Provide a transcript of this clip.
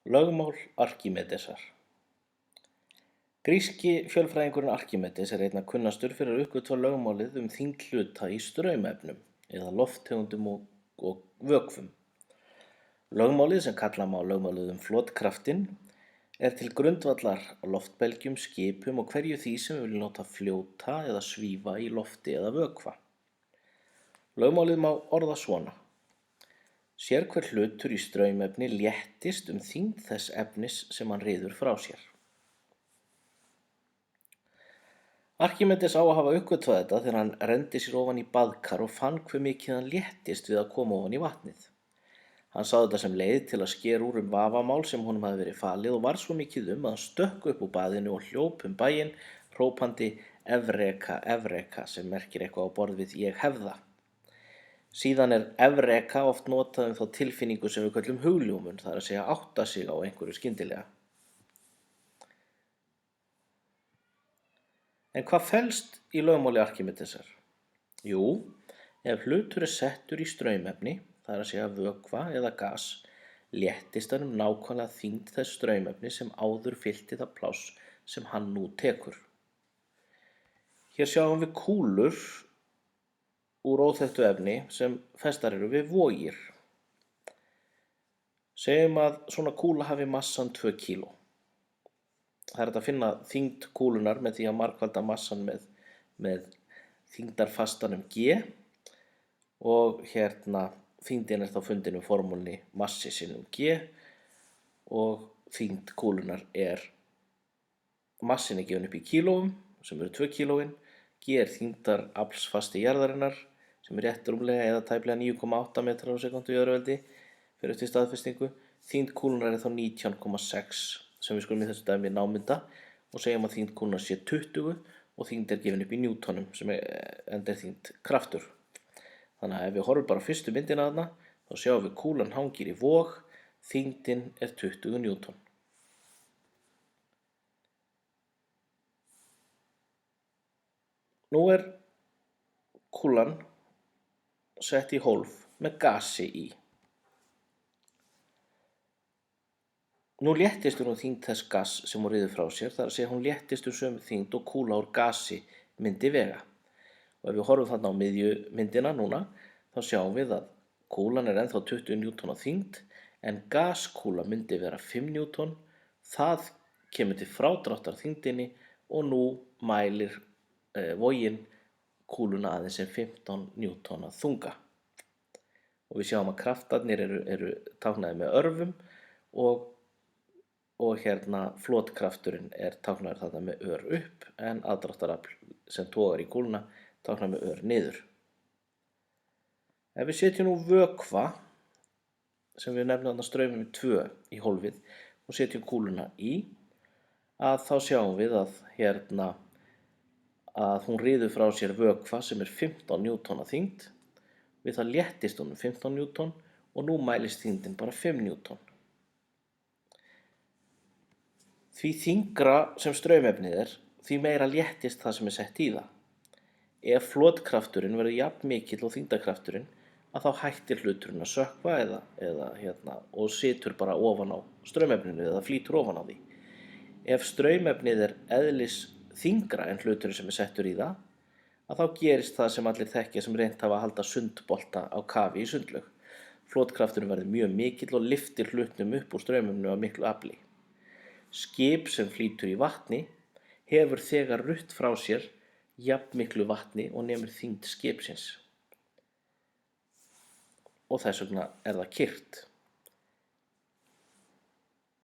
Lögmál Arkímedesar. Gríski fjölfræðingurinn Arkímedes er einna kunnastur fyrir að uppgötva lögmálið þyngd hluta í straumefnum eða lofttegundum og vökvum. Lögmálið, sem kalla má lögmálið flotkraftinn, er til grundvallar loftbelgjum, skipum og hverju því sem við viljum láta fljóta eða svífa í lofti eða vökva. Lögmálið má orða svona: sérhver hlutur í straumefni léttist þyngd þess efnis sem hann ryður frá sér. Arkímedes á að hafa uppgötvað þetta þegar hann renndi sér ofan í baðkar og fann hve mikið hann léttist við að koma ofan í vatnið. Hann sá þetta sem leið til að skera úr vafamál sem honum hafði verið falið og var svo mikið að hann stökk upp úr baðinu og hljóp bæinn hrópandi Evreka, Evreka, sem merkir eitthvað á borð við ég hef það. Síðan er Evreka oft notað þá tilfinningu sem við köllum hugljómun, það er að segja átta sig á einhverju skyndilega. En hvað felst í lögmáli Arkímedesar? Jú, ef hlutur er settur í straumefni, það er að segja vökva eða gas, léttist hann nákvæmlega þyngd þess straumefni sem áður fyllti það pláss sem hann nú tekur. Hér sjáum við kúlur úr óþekktu efni sem festar eru við vogir. Segjum að svona kúla hafi massann 2 kíló. Það er hægt að finna þyngd kúlunar með því að margfalda massann með þyngdarfastanum G og þyngdin er þá fundin formúlunni massi sinnum G og þyngd kúlunar er massin er gefinn upp í kílóum sem eru 2 kílóin, G er þyngdaraflsfasti jarðarinnar sem er rétt rúmlega eða tæplega 9,8 metrar á sekúndu í öðruveldi fyrir eftir staðfestingu. Þyngd kúlunar er þá 19,6 sem við skulum í þessu dæmi námynda og segjum að þyngd kúlunar sé 20 og þyngd er gefin upp í njútonum sem er þyngd kraftur. Þannig að ef við horfum bara á fyrstu myndina þarna þá sjáum við kúlan hangir í vog, þyngdin er 20 njúton. Nú er kúlan sett í hólf með gasi í. Nú léttist hún þyngd þess gass sem hún ryður frá sér, það er að segja hún léttist sömu þyngd og kúla úr gasi myndi vega. Og ef við horfum þarna á miðjumyndina núna, þá sjáum við að kúlan er ennþá 20 njúton á þyngd, en gaskúla myndi vera 5 njúton, það kemur til frádráttar þyngdinni og nú mælir voginn kúluna aðeins sem 15 njúton að þunga. Og við sjáum að kraftarnir eru táknaðir með örvum og flotkrafturinn er táknaður þarna með ör upp en aðdráttarafl sem togar í kúluna táknaður með ör niður. Ef við setjum nú vökva sem við nefnum þarna straumum 2 í hólfið og setjum kúluna í, að þá sjáum við að hún ryður frá sér vökva sem er 15 njúton að þyngd, við það léttist hún 15 njúton og nú mælist þyngdin bara 5 njúton. Því þyngra sem straumefnið er, því meira léttist það sem er sett í það. Ef flotkrafturinn verður jafn mikill og þyngdarkrafturinn, að þá hættir hluturinn að sökkva og situr bara ofan á straumefninu eða flýtur ofan á því. Ef straumefnið er eðlis þyngra en hluturinn sem er settur í það, að þá gerist það sem allir þekkja sem reynt hafa að halda sundbolta á kafi í sundlaug. Flotkrafturinn verður mjög mikill og lyftir hlutnum upp úr straumefninu af miklu afli. Skip sem flýtur í vatni hefur þegar rutt frá sér jafn miklu vatni og nemur þyngd skipsins. Og þess vegna er það kyrrt.